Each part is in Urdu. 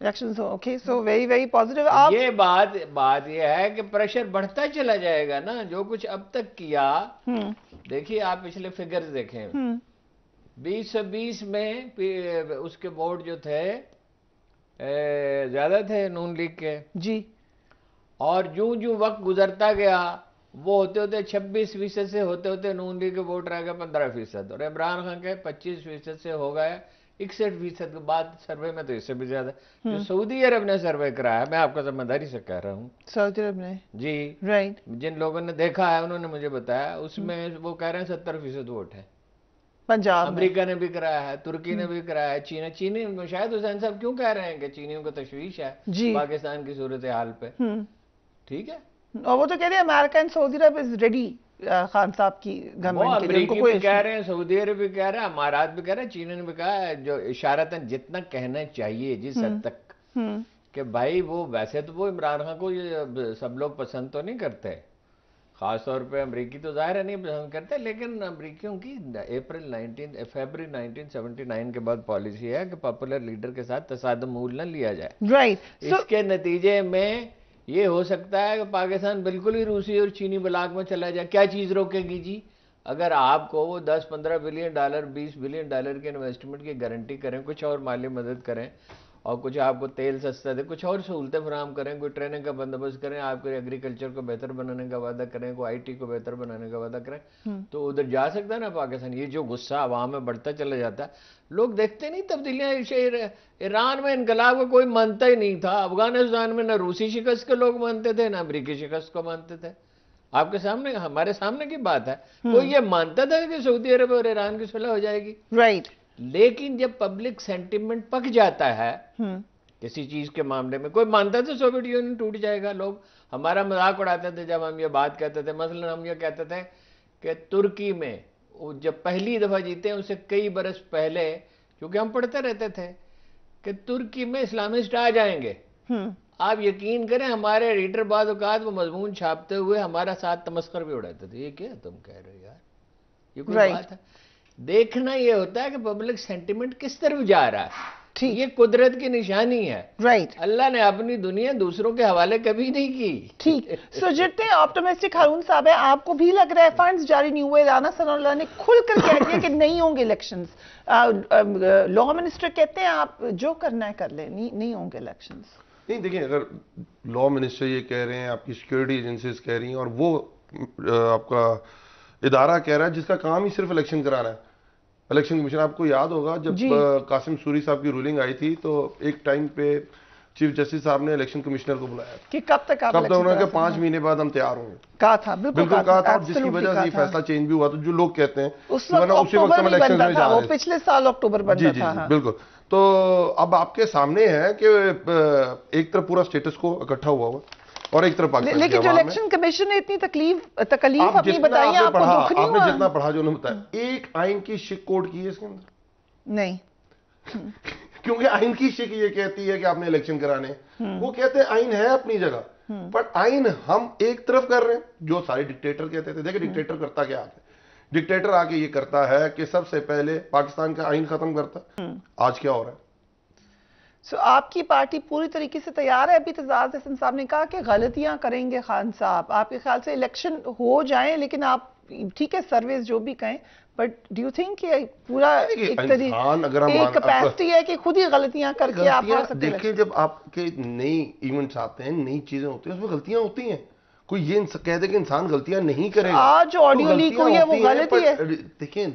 Election okay so very very positive. آپ یہ بات یہ ہے کہ پریشر بڑھتا چلا جائے گا نا. جو کچھ اب تک کیا دیکھیے آپ پچھلے فگرز دیکھیں 2020 میں اس کے ووٹ جو تھے زیادہ تھے نون لیگ کے جی اور جو وقت گزرتا گیا وہ ہوتے ہوتے 26% سے ہوتے ہوتے نون لیگ کے ووٹ رہ گئے 15% اور عمران خان کے 25% سے ہو گئے 61% کے بعد سروے میں تو اس سے بھی زیادہ جو سعودی عرب نے سروے کرایا میں آپ کا ذمہ داری سے کہہ رہا ہوں سعودی عرب نے جی رائٹ جن لوگوں نے دیکھا ہے انہوں نے مجھے بتایا اس میں وہ کہہ رہے ہیں 70% ووٹ ہے. پنجاب میں امریکہ نے بھی کرایا ہے ترکی نے بھی کرایا ہے چینی شاید حسین صاحب کیوں کہہ رہے ہیں کہ چینیوں کو تشویش ہے جی پاکستان کی صورتحال پہ ٹھیک ہے. اور وہ تو کہہ رہے ہیں امریکہ and Saudi Arab is ready Khan صاحب کی گورنمنٹ کے لیے. امریکی بھی کہہ رہے ہیں سعودی عرب بھی کہہ رہے ہیں امارات بھی کہہ رہے ہیں چین نے بھی کہا ہے جو اشارتاً جتنا کہنا چاہیے جس حد تک کہ بھائی وہ ویسے تو وہ عمران خان کو سب لوگ پسند تو نہیں کرتے خاص طور پہ امریکی تو ظاہر ہے نہیں پسند کرتے لیکن امریکیوں کی فیبری 1979 کے بعد پالیسی ہے کہ پاپولر لیڈر کے ساتھ تصادم مول نہ لیا جائے. رائٹ. اس کے نتیجے میں یہ ہو سکتا ہے کہ پاکستان بالکل ہی روسی اور چینی بلاک میں چلا جائے. کیا چیز روکے گی جی؟ اگر آپ کو وہ 10-15 بلین ڈالر 20 بلین ڈالر کے انویسٹمنٹ کی گارنٹی کریں کچھ اور مالی مدد کریں اور کچھ آپ کو تیل سستا دے کچھ اور سہولتیں فراہم کریں کوئی ٹریننگ کا بندوبست کریں آپ کو ایگریکلچر کو بہتر بنانے کا وعدہ کریں کوئی IT کو بہتر بنانے کا وعدہ کریں تو ادھر جا سکتا ہے نا پاکستان. یہ جو غصہ عوام میں بڑھتا چلا جاتا ہے لوگ دیکھتے نہیں تبدیلیاں. ایران میں انقلاب کو کوئی مانتا ہی نہیں تھا. افغانستان میں نہ روسی شکست کو لوگ مانتے تھے نہ امریکی شکست کو مانتے تھے. آپ کے سامنے ہمارے سامنے کی بات ہے کوئی یہ مانتا تھا کہ سعودی عرب اور ایران کی صلح ہو جائے گی. رائٹ. لیکن جب پبلک سینٹیمنٹ پک جاتا ہے کسی چیز کے معاملے میں کوئی مانتا تھا سوویت یونین ٹوٹ جائے گا. لوگ ہمارا مذاق اڑاتے تھے جب ہم یہ بات کہتے تھے. مثلا ہم یہ کہتے تھے کہ ترکی میں جب پہلی دفعہ جیتے ہیں اس سے کئی برس پہلے کیونکہ ہم پڑھتے رہتے تھے کہ ترکی میں اسلامسٹ آ جائیں گے. آپ یقین کریں ہمارے ایڈیٹر بعض اوقات وہ مضمون چھاپتے ہوئے ہمارا ساتھ تمسخر بھی اڑاتے تھے. یہ کیا تم کہہ رہے ہو یار یہ کوئی بات ہے؟ دیکھنا یہ ہوتا ہے کہ پبلک سینٹیمنٹ کس طرف جا رہا ہے. یہ قدرت کی نشانی ہے. رائٹ. اللہ نے اپنی دنیا دوسروں کے حوالے کبھی نہیں کی. ٹھیک. سو جتنے آپٹمسٹک ہارون صاحب ہیں آپ کو بھی لگ رہا ہے فنڈز جاری نہیں ہوئے. رانا ثناء اللہ نے کھل کر کہہ دیا کہ نہیں ہوں گے الیکشنز. لا منسٹر کہتے ہیں آپ جو کرنا ہے کر لیں نہیں ہوں گے الیکشنز. نہیں دیکھیں اگر لا منسٹر یہ کہہ رہے ہیں آپ کی سیکیورٹی ایجنسیز کہہ رہی ہیں اور وہ آپ کا ادارہ کہہ رہا ہے جس کا کام ہی صرف الیکشن کرانا ہے. الیکشن کمیشن آپ کو یاد ہوگا جب قاسم سوری صاحب کی رولنگ آئی تھی تو ایک ٹائم پہ چیف جسٹس صاحب نے الیکشن کمیشنر کو بلایا کہ کب تک انہوں نے کہا 5 مہینے بعد ہم تیار ہوں گے. کہا تھا بالکل کہا تھا جس کی وجہ سے یہ فیصلہ چینج بھی ہوا تو جو لوگ کہتے ہیں اسی وقت ہم الیکشن میں جا رہے ہیں. پچھلے سال اکتوبر بنتا تھا. بالکل. تو اب آپ کے سامنے ہے کہ ایک طرف پورا سٹیٹس کو اکٹھا ہوا اور ایک طرف پاکستان. لیکن جو الیکشن کمیشن نے اتنی تکلیف اپنی بتائی آپ کو دکھ نہیں ہوا؟ آپ نے جتنا پڑھا جو انہوں نے بتایا ایک آئین کی شک کوڈ کی ہے اس کے اندر نہیں کیونکہ آئین کی شک یہ کہتی ہے کہ آپ نے الیکشن کرانے وہ کہتے ہیں آئین ہے اپنی جگہ پر آئین ہم ایک طرف کر رہے ہیں جو سارے ڈکٹیٹر کہتے تھے. دیکھیں ڈکٹیٹر کرتا کیا آتا ہے ڈکٹیٹر آ کے یہ کرتا ہے کہ سب سے پہلے پاکستان کا آئین ختم کرتا. آج کیا ہو رہا ہے؟ سو آپ کی پارٹی پوری طریقے سے تیار ہے. ابھی تزاد حسن صاحب نے کہا کہ غلطیاں کریں گے خان صاحب. آپ کے خیال سے الیکشن ہو جائیں لیکن آپ ٹھیک ہے سرویز جو بھی کہیں بٹ ڈو یو تھنک کہ پورا ایک کیپیسٹی ہے کہ خود ہی غلطیاں کر کے آپ آ سکتے ہیں؟ دیکھیں جب آپ کے نئی ایونٹس آتے ہیں نئی چیزیں ہوتی ہیں اس میں غلطیاں ہوتی ہیں. کوئی یہ کہہ دے کہ انسان غلطیاں نہیں کرے گا. آج جو آڈیو لیک ہوئی ہے وہ غلطی ہے. دیکھیں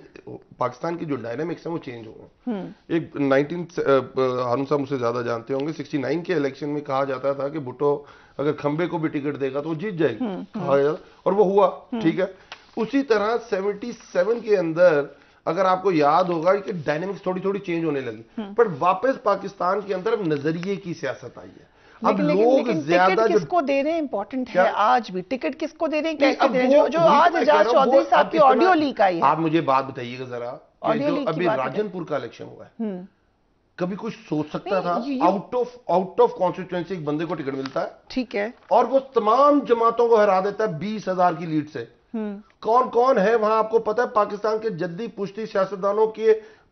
پاکستان کی جو ڈائنامکس ہیں وہ چینج ہو گئے. ایک 19 ہارون صاحب مجھ سے زیادہ جانتے ہوں گے 69 کے الیکشن میں کہا جاتا تھا کہ بھٹو اگر کھمبے کو بھی ٹکٹ دے گا تو وہ جیت جائے گی اور وہ ہوا. ٹھیک ہے. اسی طرح 77 کے اندر اگر آپ کو یاد ہوگا کہ ڈائنامکس تھوڑی تھوڑی چینج ہونے لگی پر واپس پاکستان کے اندر نظریے کی سیاست آئی ہے. اب لوگ زیادہ کس کو دے رہے ہیں امپورٹنٹ ہے. آج بھی ٹکٹ کس کو دے رہے ہیں کیسے دے رہے ہیں جو آج اعجاز چودھری صاحب کی آڈیو لیک آئی ہے. آپ مجھے بات بتائیے گا ذرا جو ابھی راجن پور کا الیکشن ہوا ہے کبھی کچھ سوچ سکتا تھا آؤٹ آف کانسٹیٹوئنسی ایک بندے کو ٹکٹ ملتا ہے ٹھیک ہے اور وہ تمام جماعتوں کو ہرا دیتا ہے 20,000 کی لیڈ سے. کون کون ہے وہاں آپ کو پتا ہے پاکستان کے جدی پشتی سیاستدانوں کے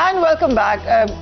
And welcome back.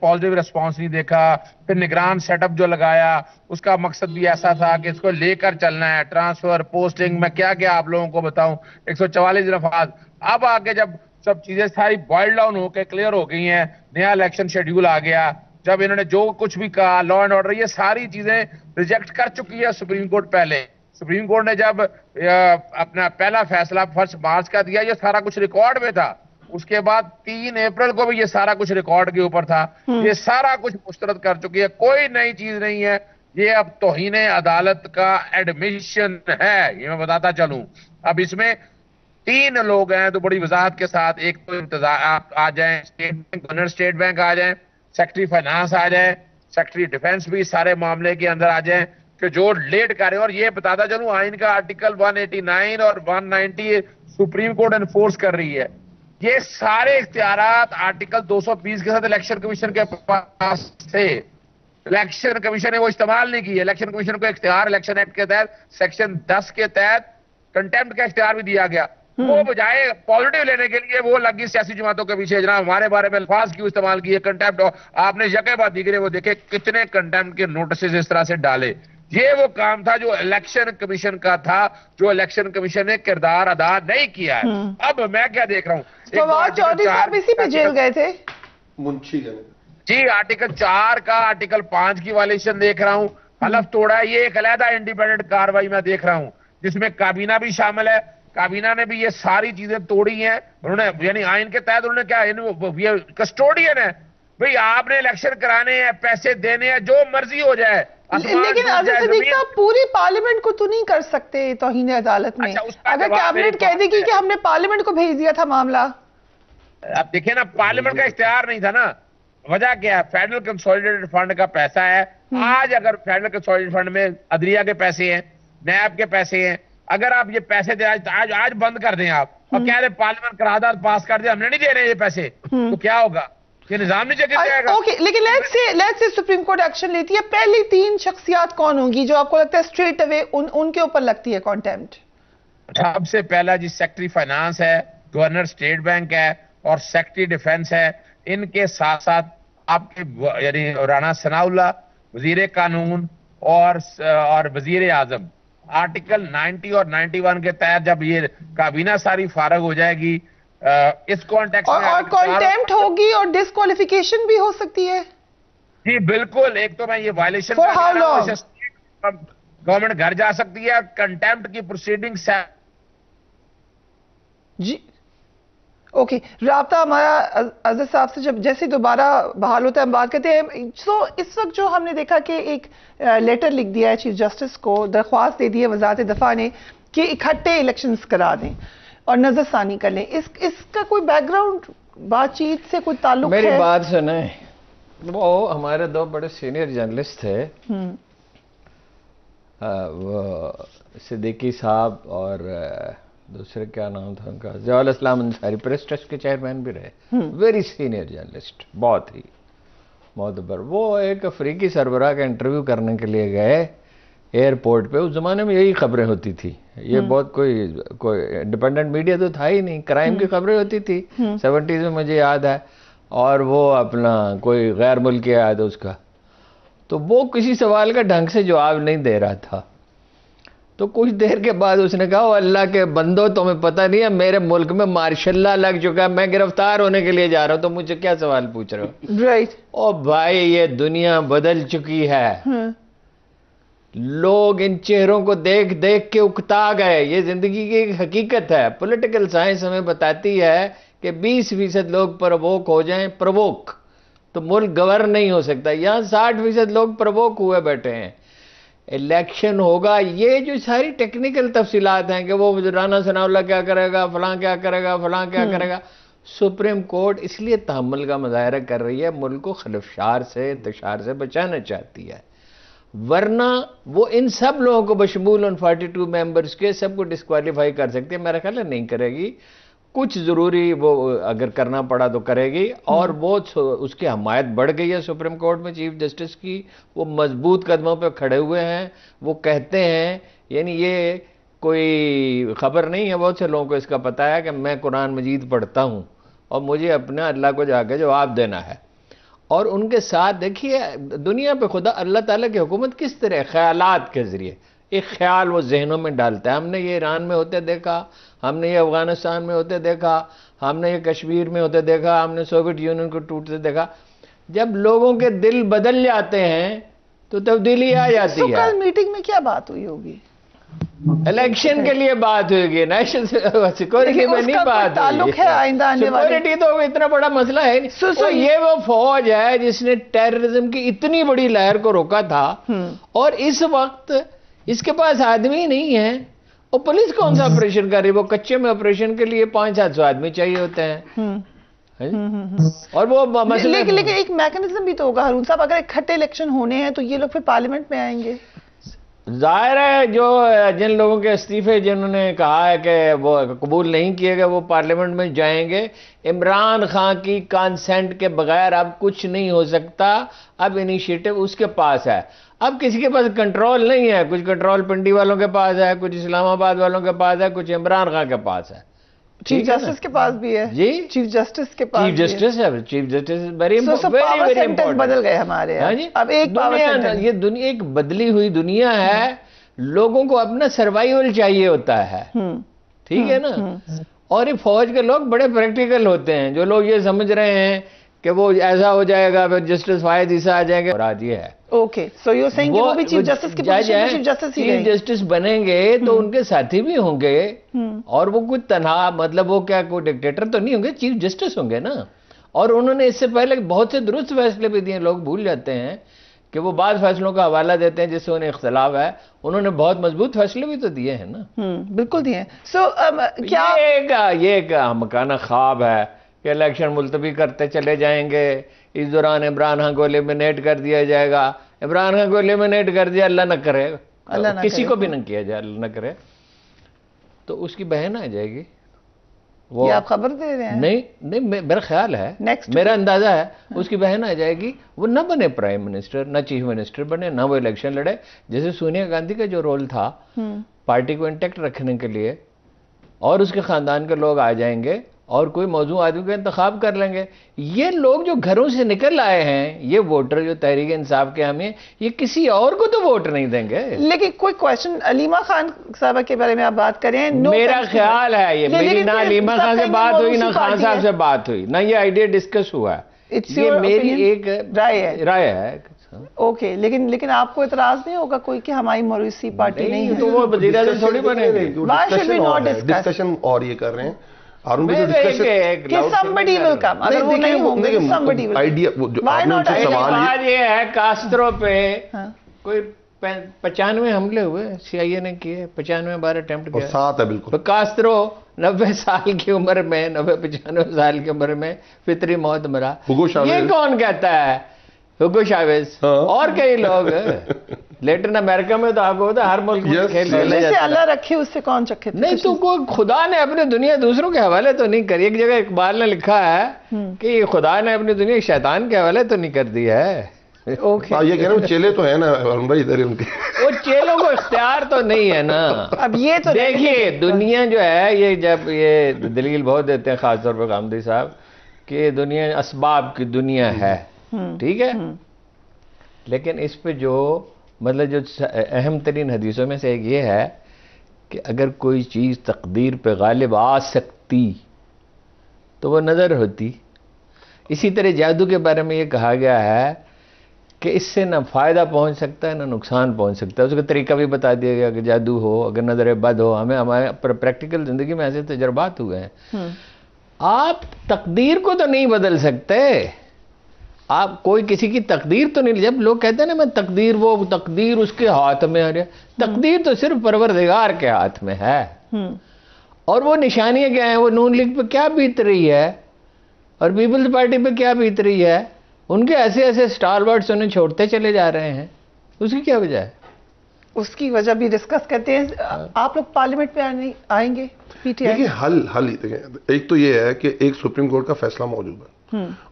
Positive response نہیں دیکھا. پھر نگران سیٹ اپ جو لگایا اس کا مقصد بھی ایسا تھا کہ اس کو لے کر چلنا ہے, ٹرانسفر, پوسٹنگ, میں کیا کیا آپ لوگوں کو بتاؤں, 144 نفاذ. اب آگے جب سب چیزیں ساری بوائل ڈاؤن ہو کے کلیئر ہو گئی ہیں, نیا الیکشن شیڈیول آ گیا, جب انہوں نے جو کچھ بھی کہا, لا اینڈ آرڈر, یہ ساری چیزیں ریجیکٹ کر چکی ہے سپریم کورٹ. پہلے سپریم کورٹ نے جب اپنا پہلا فیصلہ 1 مارچ کا دیا, یہ سارا کچھ ریکارڈ میں تھا. اس کے بعد 3 اپریل کو بھی یہ سارا کچھ ریکارڈ کے اوپر تھا. یہ سارا کچھ مسترد کر چکی ہے, کوئی نئی چیز نہیں ہے. یہ اب توہین عدالت کا ایڈمیشن ہے, یہ میں بتاتا چلوں. اب اس میں 3 لوگ ہیں تو بڑی وضاحت کے ساتھ. ایک تو آپ آ جائیں, گورنر اسٹیٹ بینک آ جائیں, سیکٹری فائنانس آ جائیں, سیکٹری ڈیفنس بھی سارے معاملے کے اندر آ جائیں کہ جو لیٹ کر رہے ہیں. اور یہ بتاتا چلوں, آئین کا آرٹیکل 189 اور 190 سپریم کورٹ انفورس کر رہی ہے. یہ سارے اختیارات آرٹیکل 220 کے ساتھ الیکشن کمیشن کے پاس تھے. الیکشن کمیشن نے وہ استعمال نہیں کی. الیکشن کمیشن کو اختیار الیکشن ایکٹ کے تحت سیکشن 10 کے تحت کنٹیمپٹ کا اختیار بھی دیا گیا. وہ بجائے پازیٹیو لینے کے لیے وہ لگی سیاسی جماعتوں کے پیچھے, جناب ہمارے بارے میں الفاظ کیوں استعمال کیے, کنٹیمپٹ. آپ نے یکے بعد دیگرے وہ دیکھے کتنے کنٹیمپٹ کے نوٹسز اس طرح سے ڈالے. یہ وہ کام تھا جو الیکشن کمیشن کا تھا, جو الیکشن کمیشن نے کردار ادا نہیں کیا ہے. اب میں کیا دیکھ رہا ہوں, فواد چودھری صاحب اسی پہ جیل گئے تھے. منشی جی, آرٹیکل 4 کا آرٹیکل 5 کی وائلیشن دیکھ رہا ہوں. حلف توڑا ہے, یہ ایک علیحدہ انڈیپینڈنٹ کاروائی میں دیکھ رہا ہوں جس میں کابینہ بھی شامل ہے. کابینہ نے بھی یہ ساری چیزیں توڑی ہیں. انہوں نے یعنی آئین کے تحت انہوں نے کیا, یہ کسٹوڈین ہے بھئی, آپ نے الیکشن کرانے ہیں, پیسے دینے ہیں, جو مرضی ہو جائے. لیکن عزیز صدیق صاحب پوری پارلیمنٹ کو تو نہیں کر سکتے توہین عدالت میں. اگر کیبنٹ کہہ دے گی کہ ہم نے پارلیمنٹ کو بھیج دیا تھا معاملہ. اب دیکھیں نا, پارلیمنٹ کا اختیار نہیں تھا نا. وجہ کیا ہے, فیڈرل کنسولیڈیٹڈ فنڈ کا پیسہ ہے. آج اگر فیڈرل کنسولیڈیٹڈ فنڈ میں عدلیہ کے پیسے ہیں, نیب کے پیسے ہیں, اگر آپ یہ پیسے دیں آج بند کر دیں آپ اور کہہ دیں پارلیمنٹ قرارداد پاس کر دیں, ہم نے نہیں دے رہے یہ پیسے, تو کیا ہوگا؟ یہ نظام نہیں چکر جائے گا. اوکے, لیکن let's say supreme court action لیتی ہے, پہلی 3 شخصیات کون ہوں گی جو آپ کو لگتا ہے اسٹریٹ اوے ان کے اوپر لگتی ہے کانٹیمپٹ؟ سب سے پہلا جی سیکٹری فائنانس ہے, گورنر اسٹیٹ بینک ہے اور سیکٹری ڈیفنس ہے. ان کے ساتھ ساتھ آپ کے یعنی رانا ثناء اللہ, وزیر قانون اور وزیر اعظم. آرٹیکل 90 اور 91 کے تحت جب یہ کابینہ ساری فارغ ہو جائے گی, اس کانٹیکس میں اور کانٹیمپٹ ہوگی اور ڈسکوالیفیکیشن بھی ہو سکتی ہے. جی بالکل. ایک تو میں یہ وائلیشن گورنمنٹ گھر جا سکتی ہے, کنٹیمپٹ کی پروسیڈنگ سے. جی اوکے, رابطہ ہمارا عزیز صاحب سے جب جیسے دوبارہ بحال ہوتا ہے ہم بات کرتے ہیں. سو اس وقت جو ہم نے دیکھا کہ ایک لیٹر لکھ دیا ہے چیف جسٹس کو, درخواست دے دی ہے وزارت دفاع نے کہ اکٹھے الیکشنز کرا دیں اور نظر ثانی کر لیں. اس کا کوئی بیک گراؤنڈ بات چیت سے کوئی تعلق ہے؟ میری بات سنیں, وہ ہمارے 2 بڑے سینئر جرنلسٹ تھے, وہ صدیقی صاحب اور دوسرے کیا نام تھا ان کا, ضیاء الاسلام انصاری, پریس ٹرسٹ کے چیئرمین بھی رہے, ویری سینئر جرنلسٹ, بہت ہی معتبر. وہ ایک افریقی سربراہ کا انٹرویو کرنے کے لیے گئے ایئرپورٹ پہ. اس زمانے میں یہی خبریں ہوتی تھی, یہ بہت کوئی انڈیپینڈنٹ میڈیا تو تھا ہی نہیں, کرائم کی خبریں ہوتی تھی 70s میں, مجھے یاد ہے. اور وہ اپنا کوئی غیر ملکی آیا تھا اس کا, تو وہ کسی سوال کا ڈھنگ سے جواب نہیں دے رہا تھا. تو کچھ دیر کے بعد اس نے کہا, اللہ کے بندو تمہیں پتہ نہیں ہے میرے ملک میں مارشل لا لگ چکا ہے, میں گرفتار ہونے کے لیے جا رہا ہوں, تو مجھے کیا سوال پوچھ رہے ہو؟ رائٹ. او بھائی, یہ دنیا بدل چکی ہے. لوگ ان چہروں کو دیکھ دیکھ کے اکتا گئے. یہ زندگی کی ایک حقیقت ہے. پولیٹیکل سائنس ہمیں بتاتی ہے کہ 20% لوگ پرووک ہو جائیں, پرووک, تو ملک گور نہیں ہو سکتا. یہاں 60% لوگ پرووک ہوئے بیٹھے ہیں. الیکشن ہوگا, یہ جو ساری ٹیکنیکل تفصیلات ہیں کہ وہ رانا ثناء اللہ کیا کرے گا, فلاں کیا کرے گا, فلاں کیا کرے گا, سپریم کورٹ اس لیے تحمل کا مظاہرہ کر رہی ہے, ملک کو خلفشار سے, انتشار سے بچانا چاہتی ہے. ورنہ وہ ان سب لوگوں کو بشمول ان 42 ممبرز کے سب کو ڈسکوالیفائی کر سکتی ہے. میرا خیال ہے نہیں کرے گی. کچھ ضروری وہ اگر کرنا پڑا تو کرے گی. اور وہ اس کی حمایت بڑھ گئی ہے سپریم کورٹ میں چیف جسٹس کی. وہ مضبوط قدموں پہ کھڑے ہوئے ہیں. وہ کہتے ہیں, یعنی یہ کوئی خبر نہیں ہے, بہت سے لوگوں کو اس کا پتہ ہے کہ میں قرآن مجید پڑھتا ہوں اور مجھے اپنا اللہ کو جا کے جواب دینا ہے. اور ان کے ساتھ دیکھیے دنیا پہ خدا اللہ تعالیٰ کی حکومت کس طرح خیالات کے ذریعے ایک خیال وہ ذہنوں میں ڈالتا ہے. ہم نے یہ ایران میں ہوتے دیکھا, ہم نے یہ افغانستان میں ہوتے دیکھا, ہم نے یہ کشمیر میں ہوتے دیکھا, ہم نے سوویت یونین کو ٹوٹتے دیکھا. جب لوگوں کے دل بدل جاتے ہیں تو تبدیلی آ جاتی ہے. کل میٹنگ میں کیا بات ہوئی ہوگی؟ الیکشن کے لیے بات ہوئے گی, نیشنل سیکورٹی میں نہیں بات تعلق ہے آئندہ آنے والے. سیکورٹی تو اتنا بڑا مسئلہ ہے نہیں. یہ وہ فوج ہے جس نے ٹیررزم کی اتنی بڑی لہر کو روکا تھا, اور اس وقت اس کے پاس آدمی نہیں ہے. اور پولیس کون سا آپریشن کر رہی ہے؟ وہ کچے میں آپریشن کے لیے 500-700 آدمی چاہیے ہوتے ہیں. اور وہ لیکن ایک میکنزم بھی تو ہوگا ہارون صاحب, اگر اکٹھے الیکشن ہونے ہیں تو یہ لوگ پھر پارلیمنٹ میں آئیں گے. ظاہر ہے جو جن لوگوں کے استعفے جنہوں نے کہا ہے کہ وہ قبول نہیں کیے گئے وہ پارلیمنٹ میں جائیں گے. عمران خان کی کانسینٹ کے بغیر اب کچھ نہیں ہو سکتا. اب انیشیٹو اس کے پاس ہے. اب کسی کے پاس کنٹرول نہیں ہے. کچھ کنٹرول پنڈی والوں کے پاس ہے, کچھ اسلام آباد والوں کے پاس ہے, کچھ عمران خان کے پاس ہے. چیف جسٹس کے پاس بھی ہے. جی چیف جسٹس کے پاس, چیف جسٹس ہے. چیف جسٹس ویری امپورٹنٹ بدل گئے ہمارے. اب ایک یہ دنیا ایک بدلی ہوئی دنیا ہے. لوگوں کو اپنا سروائیول چاہیے ہوتا ہے, ٹھیک ہے نا. اور یہ فوج کے لوگ بڑے پریکٹیکل ہوتے ہیں. جو لوگ یہ سمجھ رہے ہیں کہ وہ ایسا ہو جائے گا پھر جسٹس فائد عیسیٰ آ جائیں گے, اور آج یہ ہے. اوکے, سو یو سینگ کہ وہ بھی چیف جسٹس کی پوزیشن میں چیف جسٹس ہی چیف جسٹس بنیں گے تو ان کے ساتھی بھی ہوں گے, اور وہ کوئی تنہا مطلب وہ کیا کوئی ڈکٹیٹر تو نہیں ہوں گے, چیف جسٹس ہوں گے نا. اور انہوں نے اس سے پہلے بہت سے درست فیصلے بھی دیے. لوگ بھول جاتے ہیں کہ وہ بعض فیصلوں کا حوالہ دیتے ہیں جس سے انہیں اختلاف ہے. انہوں نے بہت مضبوط فیصلے بھی تو دیے ہیں نا. بالکل دیے ہیں. سو کیا یہ ایک مکانہ خواب ہے کہ الیکشن ملتوی کرتے چلے جائیں گے, اس دوران عمران خان کو ایلیمنیٹ کر دیا جائے گا. عمران خان کو ایلیمنیٹ کر دیا, اللہ نہ کرے, کسی کو بھی نہ کیا جائے, اللہ نہ کرے, تو اس کی بہن آ جائے گی. وہ آپ خبر دے رہے ہیں؟ نہیں میرا خیال ہے, میرا اندازہ ہے اس کی بہن آ جائے گی. وہ نہ بنے پرائم منسٹر, نہ چیف منسٹر بنے, نہ وہ الیکشن لڑے. جیسے سونیا گاندھی کا جو رول تھا پارٹی کو انٹیکٹ رکھنے کے لیے, اور اس کے خاندان کے لوگ آ جائیں گے اور کوئی موضوع آدمی کا انتخاب کر لیں گے. یہ لوگ جو گھروں سے نکل آئے ہیں, یہ ووٹر جو تحریک انصاف کے حامی ہیں, یہ کسی اور کو تو ووٹ نہیں دیں گے. لیکن کوئی کوشچن علیمہ خان صاحبہ کے بارے میں آپ بات کریں. میرا خیال ہے یہ میری نہ علیمہ خان سے بات ہوئی, نہ خان صاحب سے بات ہوئی, نہ یہ آئیڈیا ڈسکس ہوا ہے. یہ میری ایک رائے ہے. اوکے, لیکن آپ کو اعتراض نہیں ہوگا کوئی کہ ہماری موروثی پارٹی نہیں ہے تو وہ وزیر اعظم تھوڑی بنے گی. ڈسکشن اور یہ کر رہے ہیں سوال یہ ہے کاسترو پہ کوئی 95 حملے ہوئے سی آئی اے نے کیے, 95 بار اٹیمپٹ کیا. 7 ہے بالکل. کاسترو 90 سال کی عمر میں, 90-95 سال کی عمر میں فطری موت مرا. یہ کون کہتا ہے؟ ہوگو شاویز اور کئی لوگ. لیٹن امریکہ میں تو آپ کو ہوتا ہے ہر ملک میں کھیل جسے اللہ رکھے اس سے کون چکھے. نہیں تو کوئی خدا نے اپنی دنیا دوسروں کے حوالے تو نہیں کری. ایک جگہ اقبال نے لکھا ہے کہ خدا نے اپنی دنیا شیطان کے حوالے تو نہیں کر دی ہے. یہ کہہ رہے ہیں چیلے تو ہیں نا بھائی ادھر ان کے, وہ چیلوں کو اختیار تو نہیں ہے نا. اب یہ تو دیکھیے دنیا جو ہے, یہ جب یہ دلیل بہت دیتے ہیں خاص طور پہ غامدی صاحب کہ دنیا اسباب کی دنیا ہے, ٹھیک ہے, لیکن اس پہ جو مطلب جو اہم ترین حدیثوں میں سے ایک یہ ہے کہ اگر کوئی چیز تقدیر پہ غالب آ سکتی تو وہ نظر ہوتی. اسی طرح جادو کے بارے میں یہ کہا گیا ہے کہ اس سے نہ فائدہ پہنچ سکتا ہے نہ نقصان پہنچ سکتا ہے. اس کا طریقہ بھی بتا دیا گیا کہ جادو ہو, اگر نظر بد ہو. ہمارے پریکٹیکل زندگی میں ایسے تجربات ہوئے ہیں. آپ تقدیر کو تو نہیں بدل سکتے, آپ کوئی کسی کی تقدیر تو نہیں. جب لوگ کہتے ہیں نا میں تقدیر, وہ تقدیر اس کے ہاتھ میں آ رہی ہے, تقدیر تو صرف پروردگار کے ہاتھ میں ہے. اور وہ نشانیاں کیا ہیں؟ وہ نون لیگ پہ کیا بیت رہی ہے اور پیپلز پارٹی پہ کیا بیت رہی ہے. ان کے ایسے ایسے اسٹار ورڈز انہیں چھوڑتے چلے جا رہے ہیں. اس کی کیا وجہ ہے؟ اس کی وجہ بھی ڈسکس کرتے ہیں. آپ لوگ پارلیمنٹ میں آئیں گے پی ٹی آئی؟ حل ایک تو یہ ہے کہ ایک سپریم کورٹ کا فیصلہ موجود ہے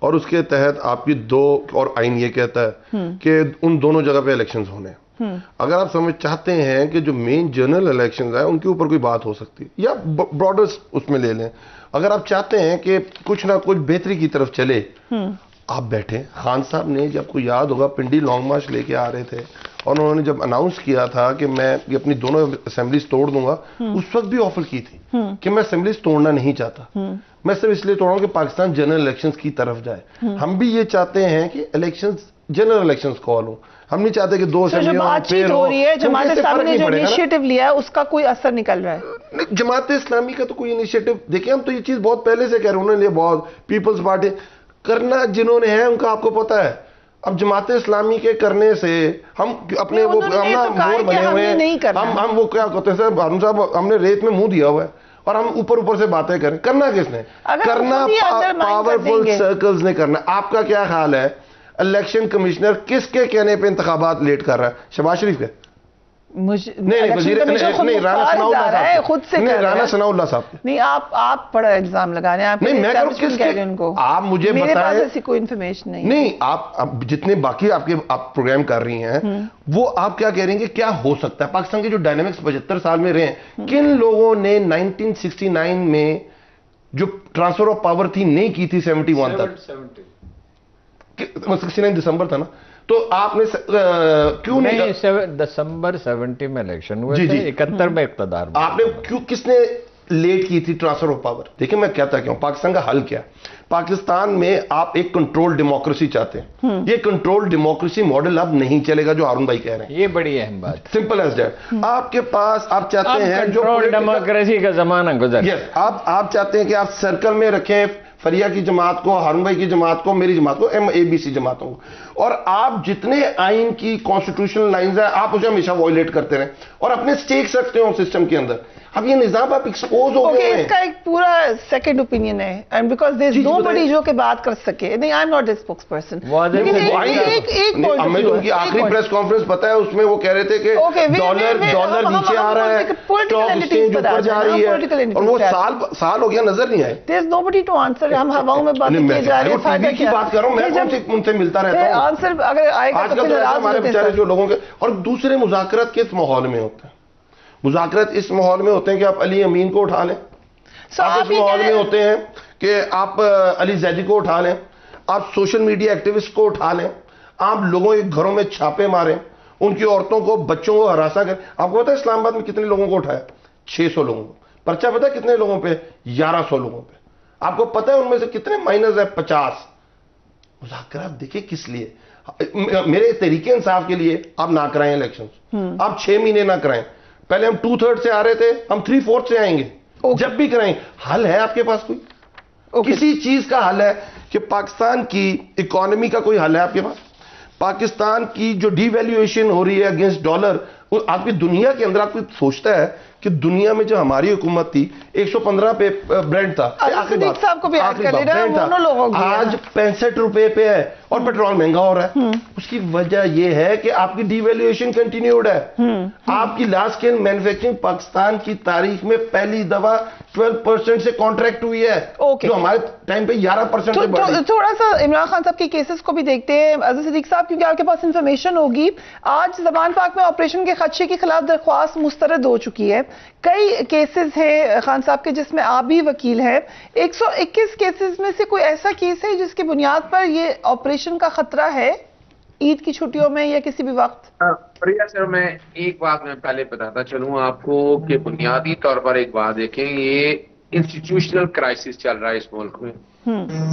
اور اس کے تحت آپ کی 2 اور آئین یہ کہتا ہے کہ ان دونوں جگہ پہ الیکشنز ہونے ہیں. اگر آپ سمجھ چاہتے ہیں کہ جو مین جنرل الیکشنز ہیں ان کے اوپر کوئی بات ہو سکتی ہے یا براڈر اس میں لے لیں، اگر آپ چاہتے ہیں کہ کچھ نہ کچھ بہتری کی طرف چلے، آپ بیٹھیں. خان صاحب نے جب کو یاد ہوگا پنڈی لانگ مارچ لے کے آ رہے تھے اور انہوں نے جب اناؤنس کیا تھا کہ میں اپنی دونوں اسمبلیز توڑ دوں گا، اس وقت بھی آفر کی تھی کہ میں اسمبلیز توڑنا نہیں چاہتا، میں صرف اس لیے توڑا ہوں کہ پاکستان جنرل الیکشنز کی طرف جائے. ہم بھی یہ چاہتے ہیں کہ الیکشنز جنرل الیکشنز کال ہوں، ہم نہیں چاہتے کہ دو جو بات چیت ہو رہی ہے جماعت اسلامی نے جو انیشیٹو لیا ہے اس کا کوئی اثر نکل رہا ہے؟ جماعت اسلامی کا تو کوئی انیشیٹو، دیکھیں ہم تو یہ چیز بہت پہلے سے کہہ رہے ہیں، انہوں نے بہت پیپلز پارٹی کرنا جنہوں نے ہے ان کا آپ کو پتا ہے. اب جماعت اسلامی کے کرنے سے ہم اپنے وہ مور بنے ہوئے ہیں، ہم وہ کیا کہتے ہیں ہم صاحب ہم نے ریت میں منہ دیا ہوا ہے اور ہم اوپر سے باتیں کریں. کرنا کس نے؟ کرنا پاورفل سرکلز نے کرنا. آپ کا کیا خیال ہے الیکشن کمشنر کس کے کہنے پہ انتخابات لیٹ کر رہا ہے؟ شہباز شریف کے؟ نہیں رانا ثناء اللہ صاحب کے. نہیں آپ بڑا الزام لگا رہے ہیں. نہیں میں کہہ رہا ہوں ان کو آپ مجھے میرے پاس ایسی کوئی انفارمیشن نہیں. آپ جتنے باقی آپ پروگرام کر رہی ہیں وہ آپ کیا کہہ رہی ہیں کہ کیا ہو سکتا ہے پاکستان کے جو ڈائنامکس 75 سال میں رہے ہیں، کن لوگوں نے 1969 میں جو ٹرانسفر آف پاور تھی نہیں کی تھی 71 تک، 69 دسمبر تھا نا، تو آپ نے کیوں نہیں دسمبر 70 میں الیکشن ہوئے تھے، 71 میں اقتدار میں آپ نے کیوں کس نے لیٹ کی تھی ٹرانسفر آف پاور؟ دیکھیں میں کہتا کیا ہوں، پاکستان کا حل کیا؟ پاکستان میں آپ ایک کنٹرول ڈیموکریسی چاہتے ہیں، یہ کنٹرول ڈیموکریسی ماڈل اب نہیں چلے گا جو ہارون بھائی کہہ رہے ہیں. یہ بڑی اہم بات، سمپل ایز دیٹ. آپ کے پاس آپ چاہتے ہیں جو کنٹرول ڈیموکریسی کا زمانہ گزر، آپ چاہتے ہیں کہ آپ سرکل میں رکھیں فریہ کی جماعت کو، ہارون بھائی کی جماعت کو، میری جماعت کو، ABC جماعتوں کو، اور آپ جتنے آئین کی کانسٹیٹیوشنل لائنز ہیں آپ اسے ہمیشہ وائلیٹ کرتے رہیں اور اپنے سٹیکس رکھتے ہوں سسٹم کے اندر. اب یہ نظام آپ ایکسپوز ہو گئے ہیں. اس کا ایک پورا سیکنڈ اوپینین ہے اینڈ بیکاز دیر از نو بڈی جو کہ بات کر سکے. نہیں I am not a spokes person. ہمیں تو ان کی آخری پریس کانفرنس پتا ہے، اس میں وہ کہہ رہے تھے کہ ڈالر نیچے آ رہا ہے، اسٹاک ایکسچینج اوپر جا رہی ہے، اور وہ سال ہو گیا نظر نہیں آئے. دیر از نو بڈی ٹو آنسر. ہم ہواؤں میں باتیں کیے جا رہے ہیں. فائدہ کی بات کر رہا ہوں میں، ان سے ملتا رہتا ہوں. آنسر اگر آئے گا آج کل تو ہمارے بیچارے جو لوگوں کے، اور دوسرے مذاکرات کس ماحول میں ہوتے ہیں؟ مذاکرات اس ماحول میں ہوتے ہیں کہ آپ علی امین کو اٹھا لیں، آپ اس ماحول میں ہوتے ہیں کہ آپ علی زیدی کو اٹھا لیں، آپ سوشل میڈیا ایکٹیوسٹ کو اٹھا لیں، آپ لوگوں کے گھروں میں چھاپے ماریں، ان کی عورتوں کو بچوں کو ہراساں کریں. آپ کو پتا ہے اسلام آباد میں کتنے لوگوں کو اٹھایا؟ 600 لوگوں کو. پرچہ پتا ہے کتنے لوگوں پہ؟ 1100 لوگوں پہ. آپ کو پتا ہے ان میں سے کتنے مائنرز ہے؟ 50. مذاکرات دیکھیں کس لیے؟ میرے طریقے انصاف کے لیے آپ نہ کرائیں الیکشن، آپ 6 مہینے نہ کرائیں. پہلے ہم 2/3 سے آ رہے تھے، ہم 3/4 سے آئیں گے. جب بھی کرائیں. حل ہے آپ کے پاس کوئی؟ کسی چیز کا حل ہے کہ پاکستان کی اکانومی کا کوئی حل ہے آپ کے پاس؟ پاکستان کی جو ڈی ویلیویشن ہو رہی ہے اگینسٹ ڈالر، آپ کی دنیا کے اندر آپ کو سوچتا ہے کہ دنیا میں جو ہماری حکومت تھی 115 پہ برینڈ تھا، آج 65 روپے پہ ہے اور پیٹرول مہنگا ہو رہا ہے. اس کی وجہ یہ ہے کہ آپ کی ڈی ویلیویشن کنٹینیوڈ ہے. آپ کی لارج اسکیل مینوفیکچرنگ پاکستان کی تاریخ میں پہلی دفعہ 12% سے کانٹریکٹ ہوئی ہے، جو ہمارے ٹائم پہ 11% سے بڑھ گئی. تھوڑا سا عمران خان صاحب کے کیسز کو بھی دیکھتے ہیں عزیز صدیق صاحب، کیونکہ آپ کے پاس انفارمیشن ہوگی. آج زمان پاک میں آپریشن کے خدشے کے خلاف درخواست مسترد ہو چکی ہے. کئی کیسز ہیں خان صاحب کے جس میں آپ بھی وکیل ہیں. 121 کیسز میں سے کوئی ایسا کیس ہے جس کی بنیاد پر یہ آپریشن کا خطرہ ہے عید کی چھٹیوں میں یا کسی بھی وقت؟ پریا سر، میں ایک بات میں پہلے بتاتا چلوں آپ کو کہ بنیادی طور پر ایک بات دیکھیں، یہ انسٹیٹیوشنل کرائسس چل رہا ہے اس ملک میں.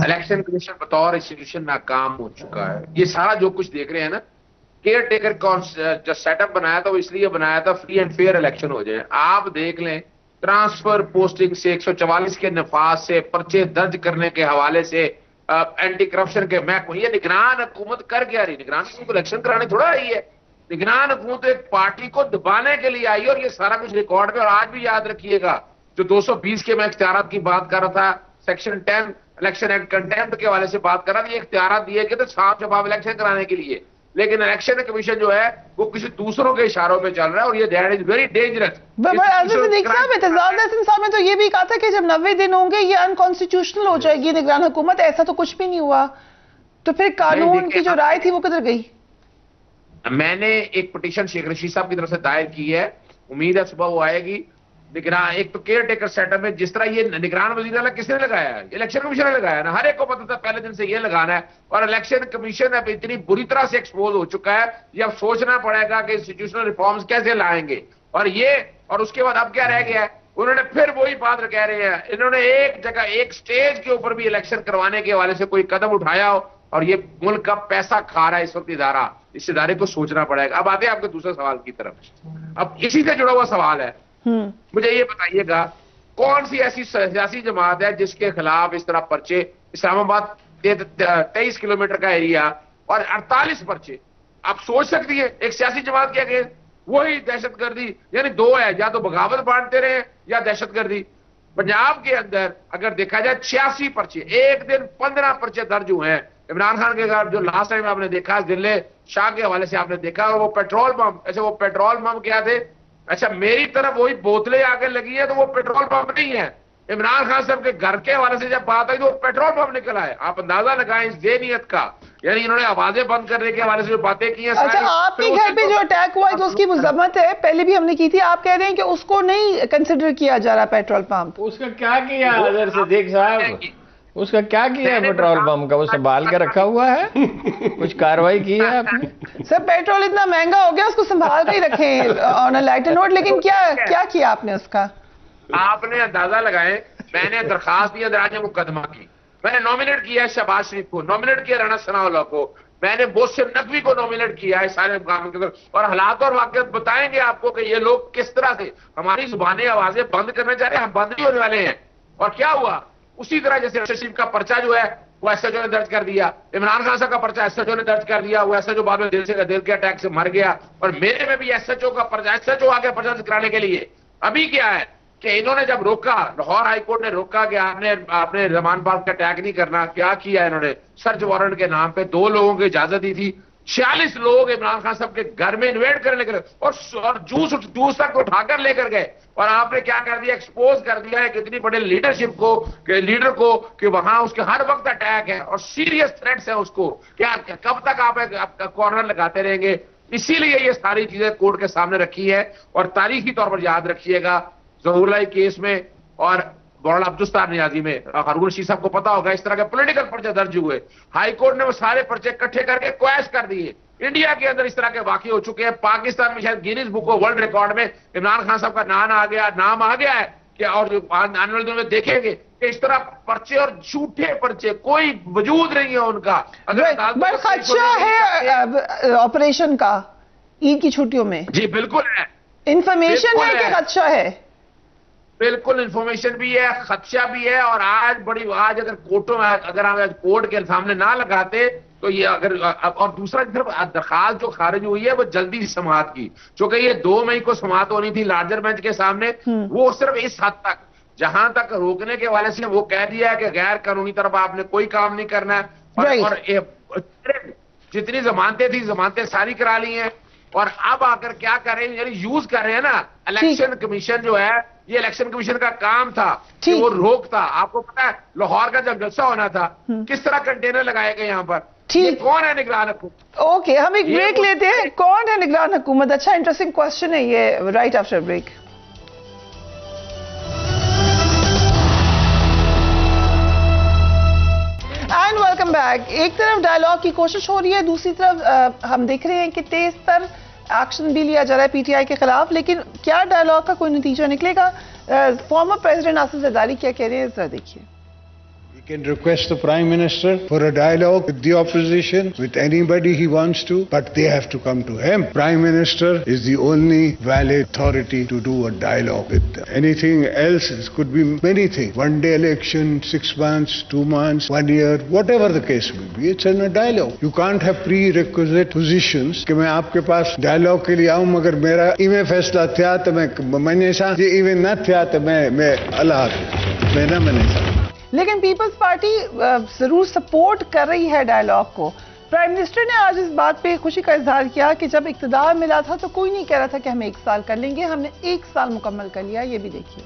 الیکشن کمیشن بطور انسٹیٹیوشن ناکام ہو چکا ہے. یہ سارا جو کچھ دیکھ رہے ہیں نا، کیئر ٹیکر جو سیٹ اپ بنایا تھا وہ اس لیے بنایا تھا فری اینڈ فیئر الیکشن ہو جائے. آپ دیکھ لیں ٹرانسفر پوسٹنگ سے 144 کے نفاذ سے پرچے درج کرنے کے حوالے سے اینٹی کرپشن کے محکمے، یہ نگران حکومت کر کیا رہی؟ نگران حکومت الیکشن کرانے تھوڑا آئی ہے. نگران حکومت ایک پارٹی کو دبانے کے لیے آئی ہے، اور یہ سارا کچھ ریکارڈ میں. اور آج بھی یاد رکھیے گا جو 220 کے میں اختیارات کی بات کر رہا تھا، سیکشن 10 الیکشن ایکٹ کنٹیمپٹ کے حوالے سے بات کر رہا تھا، یہ اختیارات دیے گئے تھے صاف شفاف الیکشن کرانے کے لیے. لیکن الیکشن کمیشن جو ہے وہ کسی دوسروں کے اشاروں پہ چل رہا ہے، اور یہ that is very dangerous. Aitzaz Ahsan صاحب نے تو یہ بھی کہا تھا کہ جب 90 دن ہوں گے یہ انکانسٹیٹیوشنل ہو جائے گی نگران حکومت. ایسا تو کچھ بھی نہیں ہوا. تو پھر قانون کی جو رائے تھی وہ کدھر گئی؟ میں نے ایک پٹیشن شیخ رشید صاحب کی طرف سے دائر کی ہے, امید ہے صبح وہ آئے گی. نگران ایک تو کیئر ٹیکر سیٹ اپ ہے, جس طرح یہ نگران وزیر اعلیٰ کس نے لگایا ہے؟ الیکشن کمیشن نے لگایا نا, ہر ایک کو پتا تھا پہلے دن سے یہ لگانا ہے. اور الیکشن کمیشن اب اتنی بری طرح سے ایکسپوز ہو چکا ہے, یہ اب سوچنا پڑے گا کہ انسٹیٹیوشنل ریفارمز کیسے لائیں گے. اور اس کے بعد اب کیا رہ گیا ہے, انہوں نے پھر وہی بات کہہ رہے ہیں, انہوں نے ایک جگہ ایک سٹیج کے اوپر بھی الیکشن کروانے کے حوالے سے کوئی قدم اٹھایا ہو, اور یہ ملک کا پیسہ کھا رہا ہے اس وقت ادارہ, اس ادارے کو سوچنا پڑے گا. اب آتے ہیں آپ کے دوسرے سوال کی طرف. اب اسی سے جڑا ہوا سوال ہے, مجھے یہ بتائیے گا کون سی ایسی سیاسی جماعت ہے جس کے خلاف اس طرح پرچے, اسلام آباد 23 کلومیٹر کا ایریا اور 48 پرچے, آپ سوچ سکتی ہیں ایک سیاسی جماعت کے اگینسٹ وہی دہشت گردی, یعنی دو ہے, یا تو بغاوت بانٹتے رہے یا دہشت گردی. پنجاب کے اندر اگر دیکھا جائے 86 پرچے, ایک دن 15 پرچے درج ہوئے ہیں. عمران خان کے گھر جو لاسٹ ٹائم آپ نے دیکھا ضلع شاہ کے حوالے سے آپ نے دیکھا, وہ پیٹرول پمپ, اچھا وہ پیٹرول پمپ کیا تھے, اچھا میری طرف وہی بوتلیں آگے لگی ہیں تو وہ پیٹرول پمپ نہیں ہے. عمران خان صاحب کے گھر کے حوالے سے جب بات آئی تو وہ پیٹرول پمپ نکلا ہے. آپ اندازہ لگائیں اس ذہنیت کا, یعنی انہوں نے آوازیں بند کرنے کے حوالے سے جو باتیں کی ہیں. اچھا آپ کے گھر پہ جو اٹیک ہوا ہے تو اس کی مذمت ہے, پہلے بھی ہم نے کی تھی, آپ کہہ رہے ہیں کہ اس کو نہیں کنسیڈر کیا جا رہا پیٹرول پمپ. اس کا کیا کیا حضرت صدیق صاحب, اس کا کیا کیا ہے پیٹرول پمپ کا, وہ سنبھال کے رکھا ہوا ہے, کچھ کاروائی کی ہے آپ نے؟ سر پیٹرول اتنا مہنگا ہو گیا, اس کو سنبھال کے ہی رکھیں آن اے لائٹر نوٹ, لیکن کیا کیا آپ نے اس کا؟ آپ نے اندازہ لگائے, میں نے درخواست دیا دراج مقدمہ کی, میں نے نامنیٹ کیا ہے شہباز شریف کو, نامنیٹ کیا رانا ثناء اللہ کو, میں نے محسن نقوی کو نامنیٹ کیا ہے سارے مقام کے اندر, اور حالات اور واقعات بتائیں گے آپ کو کہ یہ لوگ کس طرح سے ہماری زبانیں آوازیں بند کرنا چاہ رہے ہیں, ہم بند نہیں ہونے والے ہیں. اور کیا ہوا اسی طرح جیسے شریف کا پرچہ جو ہے وہ ایس ایچ او نے درج کر دیا, عمران خان صاحب کا پرچہ ایس ایچ او نے درج کر دیا, وہ ایس ایچ او بعد میں دل کے اٹیک سے مر گیا, اور میرے میں بھی ایس ایچ او کا پرچہ, ایس ایچ او آ گیا پرچہ درج کرانے کے لیے. ابھی کیا ہے کہ انہوں نے جب روکا, لاہور ہائی کورٹ نے روکا کہ آپ نے رحمان پارک کا اٹیک نہیں کرنا, کیا کیا ہے انہوں نے, سرچ وارنٹ کے نام پہ 2 لوگوں کی اجازت دی تھی, 46 لوگ عمران خان صاحب کے گھر میں انویٹ کرنے کے لیے, اور جوس تک اٹھا کر لے کر گئے. اور آپ نے کیا کر دیا, ایکسپوز کر دیا ہے کتنی بڑے لیڈرشپ کو, کہ لیڈر کو, کہ وہاں اس کے ہر وقت اٹیک ہے اور سیریس تھریٹس ہیں اس کو. کیا کب تک آپ کارنر لگاتے رہیں گے؟ اسی لیے یہ ساری چیزیں کورٹ کے سامنے رکھی ہے. اور تاریخی طور پر یاد رکھیے گا, ظہور اللہ کیس میں اور مولانا عبدالستار نیازی میں, ہارون رشید صاحب کو پتا ہوگا, اس طرح کے پولیٹیکل پرچے درج ہوئے. ہائی کورٹ نے وہ سارے پرچے اکٹھے کر کے کویش کر دیے. انڈیا کے اندر اس طرح کے واقع ہو چکے ہیں, پاکستان میں شاید Guinness book of world record میں عمران خان صاحب کا نام آ گیا ہے کہ, اور آنے والے دنوں میں دیکھیں گے کہ اس طرح پرچے اور جھوٹے پرچے کوئی وجود نہیں ہے ان کا. اگر خدشہ ہے آپریشن کا عید کی چھٹیوں میں, جی بالکل ہے, انفارمیشن ہے کہ خدشہ ہے, بالکل انفارمیشن بھی ہے, خدشہ بھی ہے. اور آج اگر کورٹوں میں اگر ہم کورٹ کے سامنے نہ لگاتے تو یہ اور دوسرا درخواست جو خارج ہوئی ہے وہ جلدی سماعت کی, چونکہ یہ 2 مئی کو سماعت ہونی تھی لارجر بینچ کے سامنے, وہ صرف اس حد تک, جہاں تک روکنے کے حوالے سے وہ کہہ دیا ہے کہ غیر قانونی طرف آپ نے کوئی کام نہیں کرنا ہے, اور جتنی ضمانتیں تھیں ضمانتیں ساری کرا لی ہیں. اور اب آ کر کیا کر رہے ہیں, یعنی یوز کر رہے ہیں نا الیکشن کمیشن جو ہے, یہ الیکشن کمیشن کا کام تھا کہ وہ روکتا. آپ کو پتا ہے لاہور کا جب جلسہ ہونا تھا کس طرح کنٹینر لگائے گئے یہاں پر, کون ہے نگران حکومت؟ اوکے ہم ایک بریک لیتے ہیں, کون ہے نگران حکومت؟ اچھا انٹرسٹنگ کوسچن ہے یہ, right after break. And welcome back. ایک طرف ڈائلاگ کی کوشش ہو رہی ہے, دوسری طرف ہم دیکھ رہے ہیں کہ تیز تر ایکشن بھی لیا جا رہا ہے پی ٹی آئی کے خلاف, لیکن کیا ڈائلاگ کا کوئی نتیجہ نکلے گا؟ فارمر پریزیڈنٹ آصف زرداری کیا کہہ رہے ہیں, ذرا دیکھیے. We can request the Prime Minister for a dialogue with the opposition, with anybody he wants to, but they have to come to him. Prime Minister is the only valid authority to do a dialogue with them. Anything else could be many things. 1-day election, 6 months, 2 months, 1 year, whatever the case may be. It's in a dialogue. You can't have prerequisite positions کہ میں آپ کے پاس dialogue کے لیے آؤں مگر میرا ایویں فیصلہ تھیا تو میں نے سا یہ ایویں نہ تھیا تو میں اللہ حافظ میں نے سا. لیکن پیپلز پارٹی ضرور سپورٹ کر رہی ہے ڈائلاگ کو. پرائم منسٹر نے آج اس بات پہ خوشی کا اظہار کیا کہ جب اقتدار ملا تھا تو کوئی نہیں کہہ رہا تھا کہ ہم 1 سال کر لیں گے, ہم نے 1 سال مکمل کر لیا. یہ بھی دیکھیے.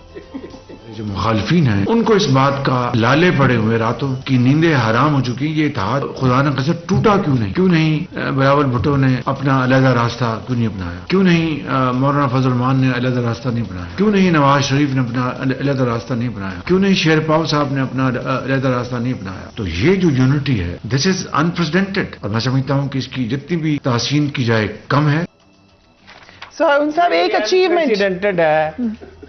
جو مخالفین ہیں ان کو اس بات کا لالے پڑے ہوئے، راتوں کی نیندیں حرام ہو چکی، یہ اتحاد خدا نہ قصد ٹوٹا کیوں نہیں بلاول بھٹو نے اپنا علیحدہ راستہ کیوں نہیں اپنایا، کیوں نہیں مولانا فضل الرحمان نے علیحدہ راستہ نہیں اپنایا، کیوں نہیں نواز شریف نے اپنا علیحدہ راستہ نہیں اپنایا، کیوں نہیں شیر پاؤ صاحب نے اپنا علیحدہ راستہ نہیں اپنایا؟ تو یہ جو یونٹی ہے دس از انپریسیڈنٹڈ، اور میں سمجھتا ہوں کہ اس کی جتنی بھی تحسین کی جائے کم ہے۔ ان صاحب ایک اچیومنٹ ہے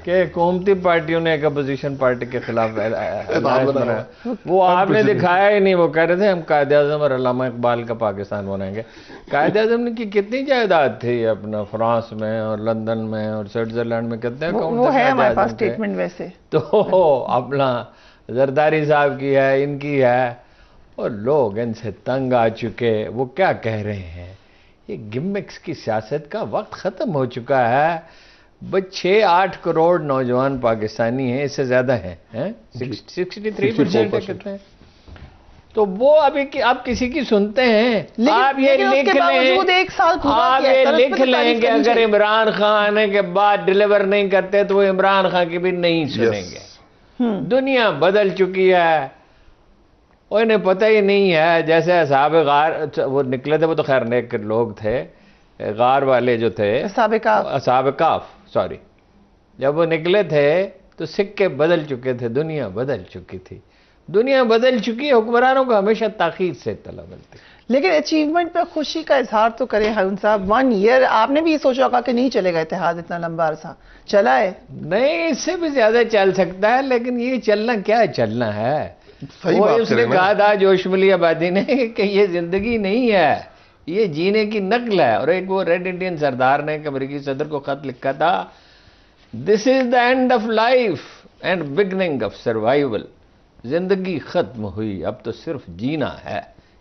کہ حکومتی پارٹیوں نے ایک اپوزیشن پارٹی کے خلاف بنایا، وہ آپ نے دکھایا ہی نہیں۔ وہ کہہ رہے تھے ہم قائد اعظم اور علامہ اقبال کا پاکستان بنائیں گے۔ قائد اعظم کی کتنی جائیداد تھی اپنا فرانس میں اور لندن میں اور سوئٹزرلینڈ میں، کتنے وہ ہے ہمارے پاس اسٹیٹمنٹ ویسے تو اپنا زرداری صاحب کی ہے، ان کی ہے، اور لوگ ان سے تنگ آ چکے۔ وہ کیا کہہ رہے ہیں، یہ گمکس کی سیاست کا وقت ختم ہو چکا ہے۔ بس 6-8 کروڑ نوجوان پاکستانی ہیں، اس سے زیادہ ہیں 63% ہے کتنے، تو وہ ابھی آپ کسی کی سنتے ہیں؟ آپ یہ لکھ لیں کہ اگر عمران خان آنے کے بعد ڈیلیور نہیں کرتے تو وہ عمران خان کی بھی نہیں سنیں گے۔ دنیا بدل چکی ہے، اور انہیں پتہ ہی نہیں ہے۔ جیسے اصحاب غار وہ نکلے تھے، وہ تو خیر نیک لوگ تھے، غار والے جو تھے اصحاب کاف، سوری، جب وہ نکلے تھے تو سکے بدل چکے تھے، دنیا بدل چکی تھی، دنیا بدل چکی۔ حکمرانوں کو ہمیشہ تاخیر سے اطلاع ملتی۔ لیکن اچیومنٹ پہ خوشی کا اظہار تو کریں ہارون صاحب، 1 ایئر آپ نے بھی یہ سوچا ہوگا کہ نہیں چلے گا اتحاد اتنا لمبا عرصہ، چلا ہے؟ نہیں، اس سے بھی زیادہ چل سکتا ہے، لیکن یہ چلنا کیا چلنا ہے؟ وہ اس نے کہا تھا جوشملی آبادی نے کہ یہ زندگی نہیں ہے، یہ جینے کی نقل ہے۔ اور ایک وہ ریڈ انڈین سردار نے امریکی صدر کو خط لکھا تھا، this is the end of life and beginning of survival, زندگی ختم ہوئی، اب تو صرف جینا ہے۔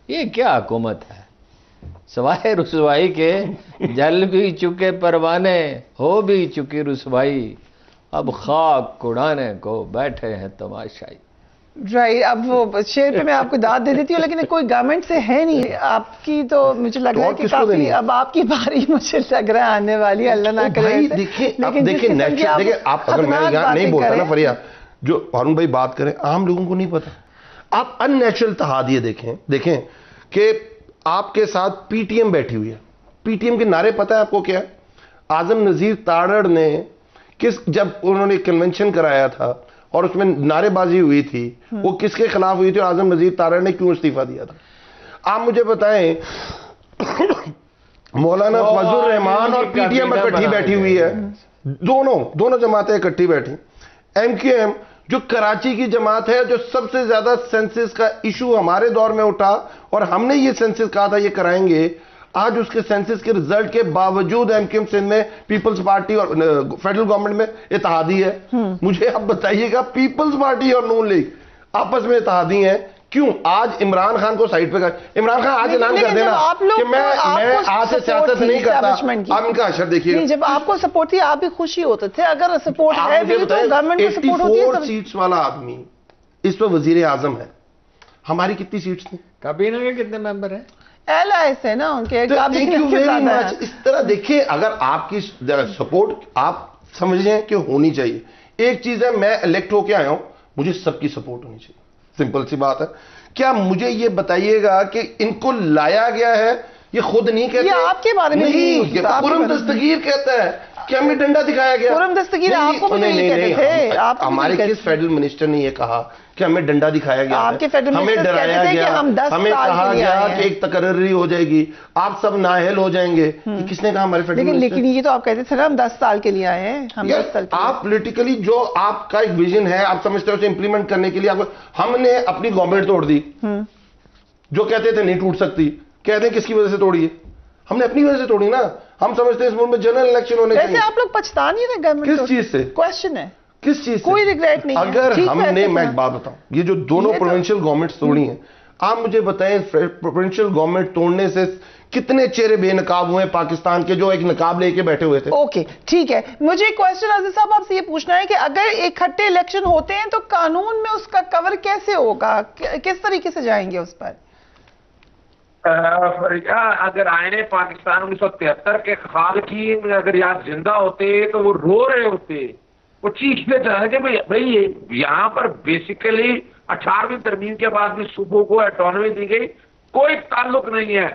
یہ کیا حکومت ہے؟ سوائے رسوائی کے جل بھی چکے پروانے، ہو بھی چکی رسوائی، اب خاک اڑانے کو بیٹھے ہیں تماشائی۔ رائٹ، اب وہ شعر پہ میں آپ کو داد دے دیتی ہوں، لیکن کوئی گورنمنٹ سے ہے نہیں آپ کی، تو مجھے لگ رہا ہے کہ کافی اب آپ کی باری مجھے لگ رہا ہے آنے والی، اللہ نہ کرے۔ دیکھیں آپ، اگر میں یہاں نہیں بولتا نا فریہ، جو ہارون بھائی بات کریں، عام لوگوں کو نہیں پتا۔ آپ ان نیچرل اتحاد یہ دیکھیں کہ آپ کے ساتھ پی ٹی ایم بیٹھی ہوئی ہے، پی ٹی ایم کے نعرے پتہ ہے آپ کو کیا ہے؟ اعظم نذیر تاڑڑ نے جب انہوں نے کنونشن کرایا تھا اور اس میں نعرے بازی ہوئی تھی، وہ کس کے خلاف ہوئی تھی اور اعظم نذیر تاڑڑ نے کیوں استعفیٰ دیا تھا؟ آپ مجھے بتائیں، مولانا فضل الرحمان اور پی ٹی ایم اکٹھی بیٹھی ہوئی ہے، دونوں جماعتیں اکٹھی بیٹھی۔ ایم کیو ایم جو کراچی کی جماعت ہے، جو سب سے زیادہ سینسس کا ایشو ہمارے دور میں اٹھا اور ہم نے یہ سینسس کہا تھا یہ کرائیں گے، آج اس کے سینسس کے رزلٹ کے باوجود ایم کیو ایم سندھ میں پیپلز پارٹی اور فیڈرل گورنمنٹ میں اتحادی ہے۔ مجھے آپ بتائیے گا، پیپلز پارٹی اور نون لیگ آپس میں اتحادی ہیں، کیوں؟ آج عمران خان کو سائڈ پہ کر، عمران خان آج اعلان کر دینا کہ میں آج سے سیاست نہیں کرتا۔ آپ ان کا اشر دیکھیے، جب آپ کو سپورٹ تھی آپ بھی خوشی ہوتے تھے، اگر سپورٹ ہے بھی تو گورنمنٹ کو سپورٹ ہوتی ہے۔ 84 سیٹس والا آدمی اس پہ وزیر اعظم ہے، ہماری کتنی سیٹس تھیں؟ کابینہ کے کتنے ممبر ہیں؟ ایل آئی سے نا ان کے اس طرح دیکھیں، اگر آپ کی سپورٹ آپ سمجھیں کہ ہونی چاہیے، ایک چیز ہے میں الیکٹ ہو کے آیا ہوں، مجھے سب کی سپورٹ ہونی چاہیے، سمپل سی بات ہے۔ کیا مجھے یہ بتائیے گا کہ ان کو لایا گیا ہے، یہ خود نہیں کہتے، یہ آپ کے بارے میں نہیں، قرم دستگیر کہتا ہے کہ ہمیں ڈنڈا دکھایا گیا۔ قرم دستگیر آپ کو بھی نہیں کہتے تھے، ہمارے کس فیڈرل منسٹر نے یہ کہا کہ ہمیں ڈنڈا دکھایا گیا، آپ کے فیڈرل ہمیں ڈرایا گیا، ہمیں کہا گیا کہ ایک تقرری ہو جائے گی، آپ سب نااہل ہو جائیں گے؟ کس نے کہا؟ ہمارے فیڈرل منسٹر۔ لیکن یہ تو آپ کہتے تھے نا ہم 10 سال کے لیے آئے ہیں، ہم 10 سال کے لیے۔ آپ پولیٹیکلی جو آپ کا ایک ویژن ہے، آپ سمجھتے ہیں اسے امپلیمنٹ کرنے کے لیے ہم نے اپنی گورنمنٹ توڑ دی، جو کہتے تھے نہیں ٹوٹ سکتی، کہتے ہیں کس کی وجہ سے توڑی ہے؟ ہم نے اپنی وجہ سے توڑی نا۔ ہم سمجھتے ہیں اس ملک میں جنرل الیکشن ہونے چاہیے۔ ویسے آپ لوگ پچھتا نہیں رہے گورنمنٹ کس چیز سے؟ کوشچن ہے، کس چیز سے؟ کوئی ریگریٹ نہیں ہے۔ اگر ہم نے، میں ایک بات بتاؤں، یہ جو دونوں پروونشل گورنمنٹس توڑی ہیں، آپ مجھے بتائیں پروونشل گورنمنٹ توڑنے سے کتنے چہرے بے نقاب ہوئے پاکستان کے جو ایک نقاب لے کے بیٹھے ہوئے تھے؟ اوکے ٹھیک ہے، مجھے کوشچن عزیز صاحب آپ سے یہ پوچھنا ہے کہ اگر اکٹھے الیکشن ہوتے ہیں تو قانون میں اس کا کور کیسے ہوگا، کس طریقے سے جائیں گے اس پر؟ اگر آئین پاکستان 1973 کے خالقین اگر یہاں زندہ ہوتے تو وہ رو رہے ہوتے، وہ چیختے تھے کہ بھئی یہاں پر بیسیکلی 18ویں ترمیم کے بعد بھی صوبوں کو اٹانومی دی گئی، کوئی تعلق نہیں ہے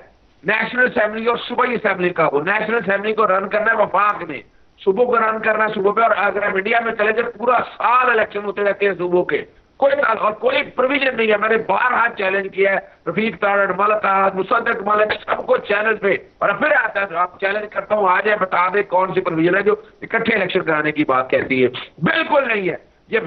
نیشنل اسمبلی اور صوبائی اسمبلی کا. وہ نیشنل اسمبلی کو رن کرنا ہے وفاق نے، صوبوں کو رن کرنا ہے صوبوں پہ. اور اگر ہم انڈیا میں چلے جائے پورا سال الیکشن ہوتے رہتے ہیں صوبوں کے، کوئی تعلق اور کوئی پروویژن نہیں ہے. میں نے بارہا چیلنج کیا ہے رفیق تارڑ، ملک احد، مصدق ملک، سب کو چینل پہ، اور پھر آتا ہے آپ چیلنج کرتا ہوں آ جائے بتا دیں کون سی پروویژن ہے جو اکٹھے الیکشن کرانے کی بات کہتی ہے. بالکل نہیں ہے. یہ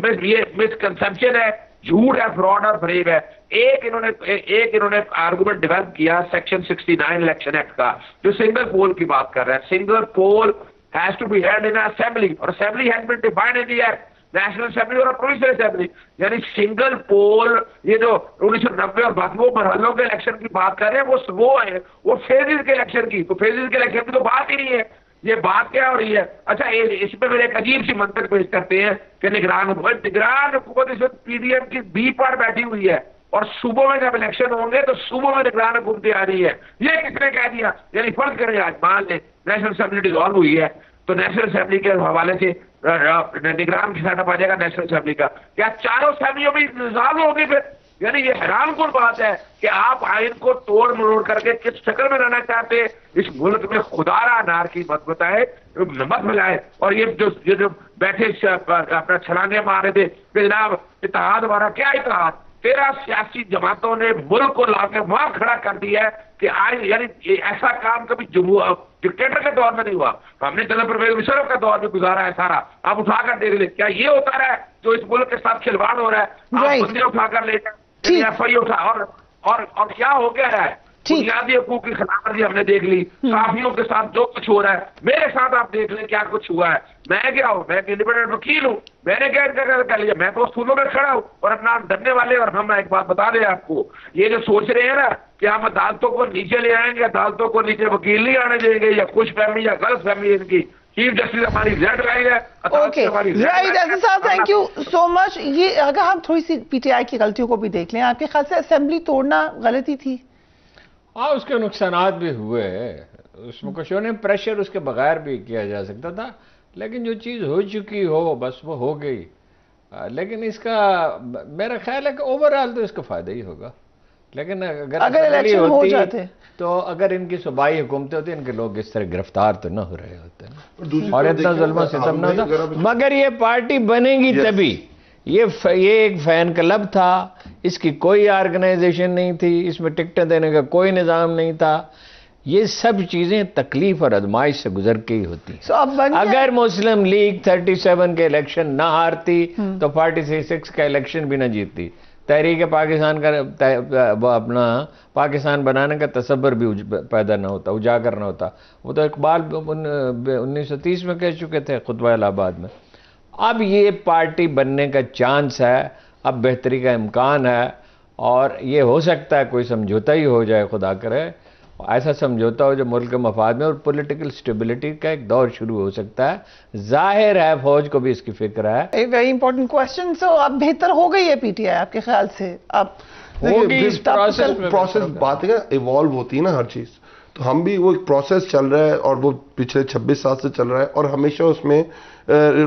مسکنسپشن ہے، جھوٹ ہے، فراڈ اور فریب ہے. ایک انہوں نے آرگومنٹ ڈیولپ کیا سیکشن 69 الیکشن ایکٹ کا جو سنگل پول کی بات کر رہا ہے. Single poll has to be held in assembly, اور assembly has been defined in the act, national assembly اور پروونشل اسمبلی. یعنی سنگل پول، یہ جو 1990 اور 92 مرحلوں کے الیکشن کی بات کر رہے ہیں وہ ہے وہ فیزز کے الیکشن کی. تو فیزز کے الیکشن کی تو بات ہی نہیں ہے. یہ بات کیا ہو رہی ہے؟ اچھا اس پہ میرے ایک عجیب سی منطق پیش کرتے ہیں کہ نگران حکومت اس وقت پی ڈی ایم کی بی پر بیٹھی ہوئی ہے، اور صوبوں میں جب الیکشن ہوں گے تو صوبوں میں نگران حکومتیں آ رہی ہے. یہ کس نے کہہ دیا؟ یعنی فرض کریں آج مان لیں نیشنل اسمبلی ڈیزالو ہوئی ہے تو نیشنل اسمبلی کے حوالے سے نگران کی سیٹ اپ آ جائے گا نیشنل اسمبلی کا. کیا چاروں اسمبلیوں میں ڈیزالو ہوگی پھر؟ یعنی یہ حیران کن بات ہے کہ آپ آئین کو توڑ مروڑ کر کے کس شکل میں رہنا چاہتے ہیں. اس ملک میں خدا را انار کی مت بتائے، مت ملائے. اور یہ جو بیٹھے اپنا چھلانگے مار رہے تھے کہ جناب اتحاد ہمارا، کیا اتحاد؟ 13 سیاسی جماعتوں نے ملک کو لا کے وہاں کھڑا کر دیا ہے کہ آئین، یعنی ایسا کام کبھی ڈکٹیٹر کے دور میں نہیں ہوا. ہم نے جنرل پرویز مشرف کا دور بھی گزارا ہے سارا. آپ اٹھا کر دیکھ لیں کیا یہ ہوتا رہا ہے جو اس ملک کے ساتھ کھلواڑ ہو رہا ہے. آپ بندے اٹھا کر لے جائیں، ایف آئی اٹھا، اور کیا ہو گیا ہے؟ بنیادی حقوق کی خلاف ورزی ہم نے دیکھ لی. صحافیوں کے ساتھ جو کچھ ہو رہا ہے، میرے ساتھ آپ دیکھ لیں کیا کچھ ہوا ہے. میں کیا ہوں، میں ایک انڈیپینڈنٹ وکیل ہوں، میں نے کیا کر لیا، میں تو اصولوں میں کھڑا ہوں اور اپنا ڈرنے والے. اور ہم ایک بات بتا دیں آپ کو، یہ جو سوچ رہے ہیں نا کہ ہم عدالتوں کو نیچے لے آئیں گے، عدالتوں کو نیچے وکیل نہیں آنے دیں گے، یا خوش فہمی یا غلط فہمی ان کی. چیف جسٹس ہماری زیڈ رائٹ ہے. اوکے رائٹ عزیز صاحب، تھینک یو سو مچ. یہ اگر ہم تھوڑی سی پی ٹی آئی کی غلطیوں کو بھی دیکھ لیں، آپ کے خیال سے اسمبلی توڑنا غلطی تھی؟ ہاں، اس کے نقصانات بھی ہوئے، اس میں کچھ ہونے پریشر اس کے بغیر بھی کیا جا سکتا تھا، لیکن جو چیز ہو چکی ہو بس وہ ہو گئی. لیکن اس کا میرا خیال ہے کہ اوورآل تو اس کا فائدہ ہی ہوگا. لیکن اگر الیکشن ہو جاتے تو اگر ان کی صوبائی حکومتیں ہوتی ان کے لوگ اس طرح گرفتار تو نہ ہو رہے ہوتے اور اتنا ظلم و ستم نہ ہوتا. مگر یہ پارٹی بنے گی تبھی. یہ ایک فین کلب تھا، اس کی کوئی آرگنائزیشن نہیں تھی، اس میں ٹکٹیں دینے کا کوئی نظام نہیں تھا. یہ سب چیزیں تکلیف اور ازمائش سے گزر کے ہی ہوتی. اگر مسلم لیگ 37 کے الیکشن نہ ہارتی تو 46 کا الیکشن بھی نہ جیتتی. تحریک پاکستان کا اپنا پاکستان بنانے کا تصور بھی پیدا نہ ہوتا، اجاگر نہ ہوتا. وہ تو اقبال 1930 میں کہہ چکے تھے خطبہ الہ آباد میں. اب یہ پارٹی بننے کا چانس ہے، اب بہتری کا امکان ہے، اور یہ ہو سکتا ہے کوئی سمجھوتا ہی ہو جائے، خدا کرے ایسا سمجھوتا ہو جو ملک کے مفاد میں، اور پولیٹیکل سٹیبلٹی کا ایک دور شروع ہو سکتا ہے. ظاہر ہے فوج کو بھی اس کی فکر ہے. ایک ویری امپورٹنٹ کوشچن. سو اب بہتر ہو گئی ہے پی ٹی آئی آپ کے خیال سے؟ اب پروسیس بات ہے ایوالو ہوتی ہے نا ہر چیز، تو ہم بھی وہ ایک پروسیس چل رہا ہے اور وہ پچھلے 26 سال سے چل رہا ہے، اور ہمیشہ اس میں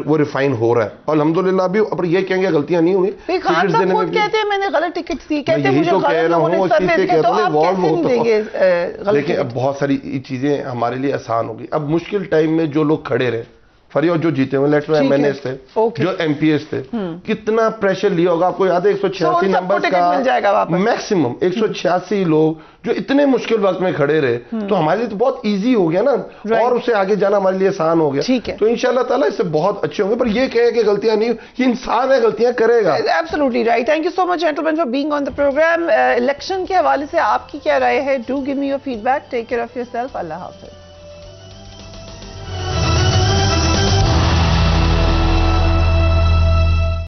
وہ ریفائن ہو رہا ہے. اور الحمدوللہ ابھی اب یہ کہیں گے غلطیاں نہیں ہوئی. خان صاحب خود کہتے ہیں میں نے غلط ٹکٹ دی، کہتے ہیں مجھے غلط لوگوں نے سروے دیا، تو آپ کیسے نہیں دیں گے؟ لیکن اب بہت ساری چیزیں ہمارے لیے آسان ہوگی. اب مشکل ٹائم میں جو لوگ کھڑے رہے، فریو جو جیتے ہوئے لیٹر ایم این ایس تھے، جو ایم پی ایس تھے، کتنا پریشر لیا ہوگا. آپ کو یاد ہے 186 نمبر کا میکسیمم 186 لوگ جو اتنے مشکل وقت میں کھڑے رہے، تو ہمارے لیے تو بہت ایزی ہو گیا نا، اور اسے آگے جانا ہمارے لیے آسان ہو گیا. تو انشاءاللہ تعالیٰ اس سے بہت اچھے ہوں گے. پر یہ کہے کہ غلطیاں نہیں، یہ انسان ہے، غلطیاں کرے گا. Absolutely right. Thank you so much gentleman for being on the programme. Election کے حوالے سے آپ کی کیا رائے ہے؟ Do give me your feedback. Take care of yourself. اللہ حافظ.